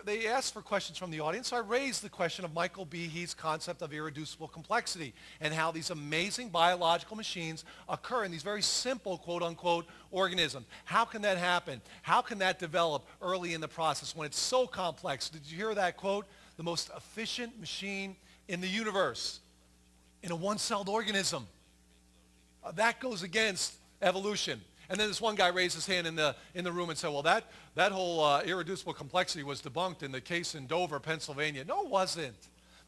they asked for questions from the audience, so I raised the question of Michael Behe's concept of irreducible complexity and how these amazing biological machines occur in these very simple, quote-unquote, organisms. How can that happen? How can that develop early in the process when it's so complex? Did you hear that quote? The most efficient machine in the universe, in a one-celled organism. That goes against evolution. And then this one guy raised his hand in the room and said, well, that whole irreducible complexity was debunked in the case in Dover, Pennsylvania. No, it wasn't.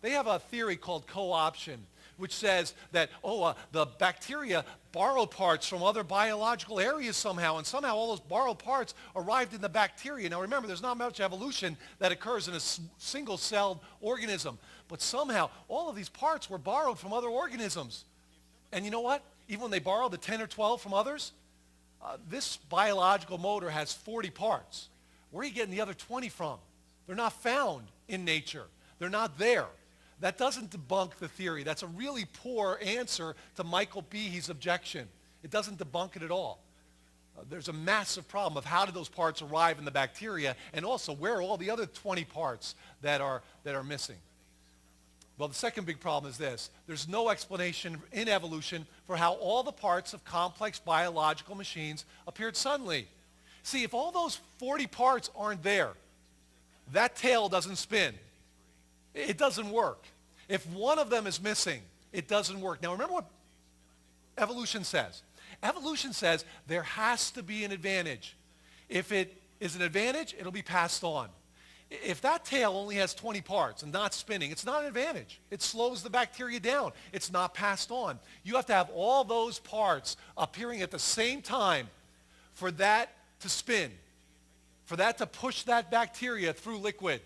They have a theory called co-option, which says that, the bacteria borrowed parts from other biological areas somehow, and somehow all those borrowed parts arrived in the bacteria. Now remember, there's not much evolution that occurs in a single-celled organism, but somehow all of these parts were borrowed from other organisms. And you know what? Even when they borrowed the 10 or 12 from others, this biological motor has 40 parts. Where are you getting the other 20 from? They're not found in nature. They're not there. That doesn't debunk the theory. That's a really poor answer to Michael Behe's objection. It doesn't debunk it at all. There's a massive problem of how did those parts arrive in the bacteria, and also where are all the other 20 parts that are missing? Well, the second big problem is this. There's no explanation in evolution for how all the parts of complex biological machines appeared suddenly. See, if all those 40 parts aren't there, that tail doesn't spin. It doesn't work. If one of them is missing, it doesn't work. Now, remember what evolution says. Evolution says there has to be an advantage. If it is an advantage, it'll be passed on. If that tail only has 20 parts and not spinning, it's not an advantage. It slows the bacteria down. It's not passed on. You have to have all those parts appearing at the same time for that to spin, for that to push that bacteria through liquid.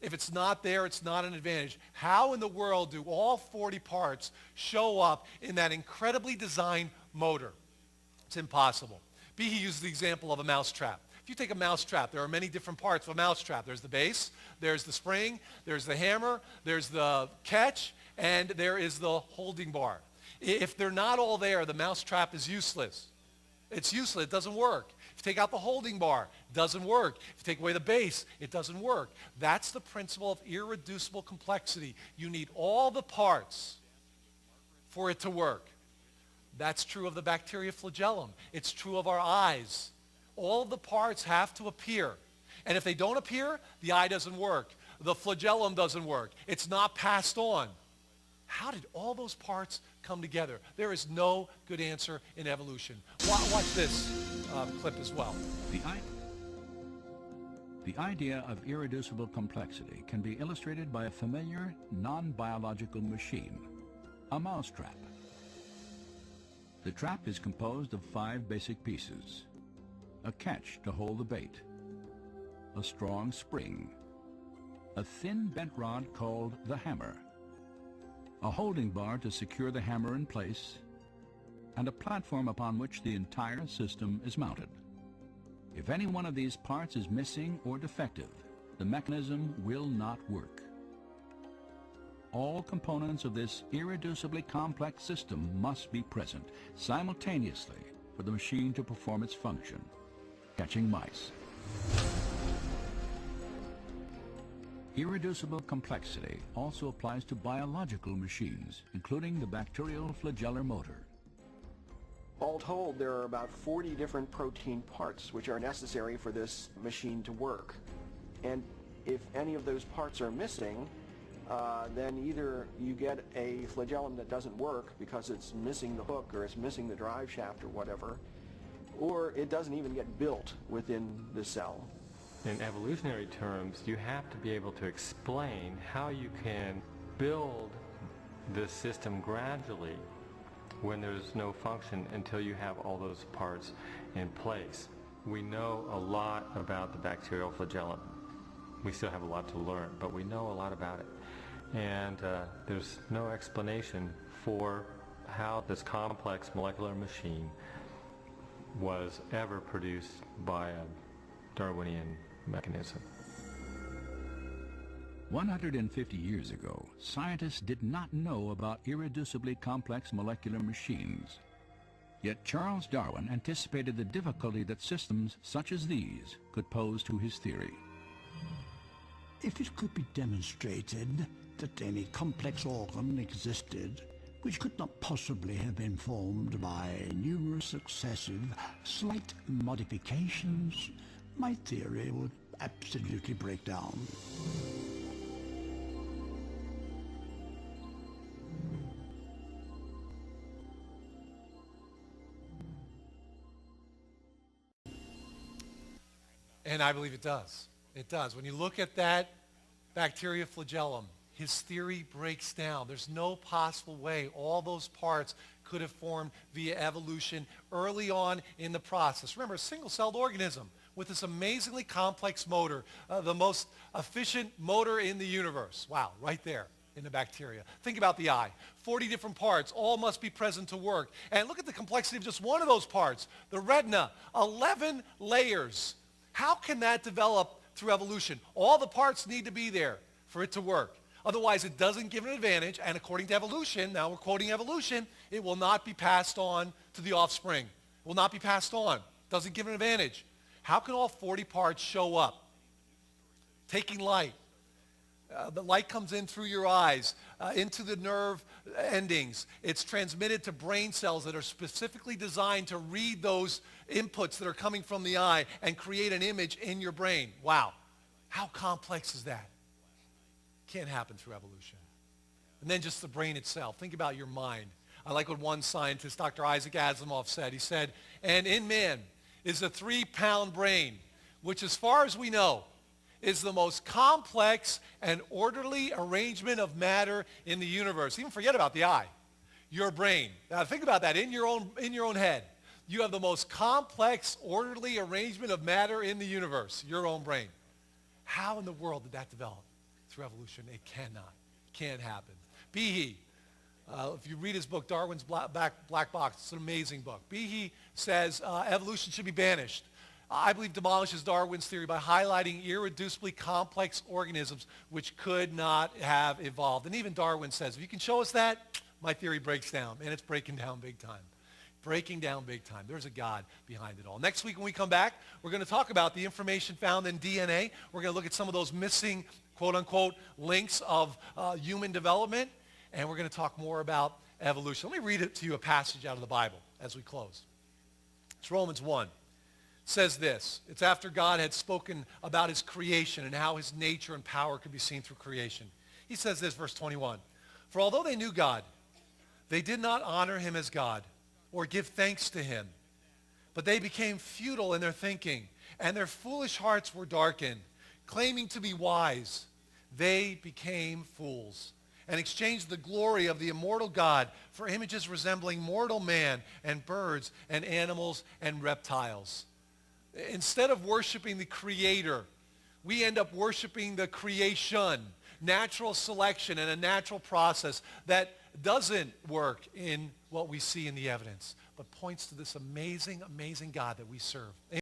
If it's not there, it's not an advantage. How in the world do all 40 parts show up in that incredibly designed motor? It's impossible. Behe uses the example of a mousetrap. If you take a mousetrap, there are many different parts of a mousetrap. There's the base, there's the spring, there's the hammer, there's the catch, and there is the holding bar. If they're not all there, the mousetrap is useless. It's useless. It doesn't work. If you take out the holding bar, it doesn't work. If you take away the base, it doesn't work. That's the principle of irreducible complexity. You need all the parts for it to work. That's true of the bacteria flagellum. It's true of our eyes. All the parts have to appear. And if they don't appear, the eye doesn't work. The flagellum doesn't work. It's not passed on. How did all those parts come together? There is no good answer in evolution. Watch this clip as well. The idea of irreducible complexity can be illustrated by a familiar, non-biological machine, a mousetrap. The trap is composed of 5 basic pieces: a catch to hold the bait, a strong spring, a thin bent rod called the hammer, a holding bar to secure the hammer in place, and a platform upon which the entire system is mounted. If any one of these parts is missing or defective, the mechanism will not work. All components of this irreducibly complex system must be present simultaneously for the machine to perform its function: catching mice. Irreducible complexity also applies to biological machines, including the bacterial flagellar motor. All told, there are about 40 different protein parts which are necessary for this machine to work. And if any of those parts are missing, then either you get a flagellum that doesn't work because it's missing the hook or it's missing the drive shaft or whatever, or it doesn't even get built within the cell. In evolutionary terms, you have to be able to explain how you can build this system gradually when there's no function until you have all those parts in place. We know a lot about the bacterial flagellum. We still have a lot to learn, but we know a lot about it. And there's no explanation for how this complex molecular machine was ever produced by a Darwinian mechanism. 150 years ago, scientists did not know about irreducibly complex molecular machines. Yet Charles Darwin anticipated the difficulty that systems such as these could pose to his theory. If it could be demonstrated that any complex organ existed which could not possibly have been formed by numerous successive slight modifications, my theory would absolutely break down. And I believe it does. It does. When you look at that bacteria flagellum, his theory breaks down. There's no possible way all those parts could have formed via evolution early on in the process. Remember, a single-celled organism with this amazingly complex motor, the most efficient motor in the universe. Wow, right there in the bacteria. Think about the eye. 40 different parts, all must be present to work. And look at the complexity of just one of those parts, the retina, 11 layers. How can that develop through evolution? All the parts need to be there for it to work. Otherwise, it doesn't give an advantage, and according to evolution, now we're quoting evolution, it will not be passed on to the offspring. It will not be passed on. Doesn't give an advantage. How can all 40 parts show up? Taking light. The light comes in through your eyes, into the nerve endings. It's transmitted to brain cells that are specifically designed to read those inputs that are coming from the eye and create an image in your brain. Wow. How complex is that? Can't happen through evolution. And then just the brain itself. Think about your mind. I like what one scientist, Dr. Isaac Asimov, said. He said, and in man is a 3-pound brain, which as far as we know, is the most complex and orderly arrangement of matter in the universe. Even forget about the eye. Your brain. Now think about that in your own head. You have the most complex, orderly arrangement of matter in the universe, your own brain. How in the world did that develop? Through evolution. It cannot. Can't happen. Behe, if you read his book, Darwin's Black Box, it's an amazing book. Behe says evolution should be banished. I believe demolishes Darwin's theory by highlighting irreducibly complex organisms which could not have evolved. And even Darwin says, if you can show us that, my theory breaks down. And it's breaking down big time. Breaking down big time. There's a God behind it all. Next week when we come back, we're going to talk about the information found in DNA. We're going to look at some of those missing, quote-unquote, links of human development. And we're going to talk more about evolution. Let me read it to you, a passage out of the Bible as we close. It's Romans 1. It says this. It's after God had spoken about his creation and how his nature and power could be seen through creation. He says this, verse 21. For although they knew God, they did not honor him as God or give thanks to him. But they became futile in their thinking, and their foolish hearts were darkened. Claiming to be wise, they became fools and exchanged the glory of the immortal God for images resembling mortal man and birds and animals and reptiles. Instead of worshiping the Creator, we end up worshiping the creation, natural selection and a natural process that doesn't work in what we see in the evidence, but points to this amazing, amazing God that we serve.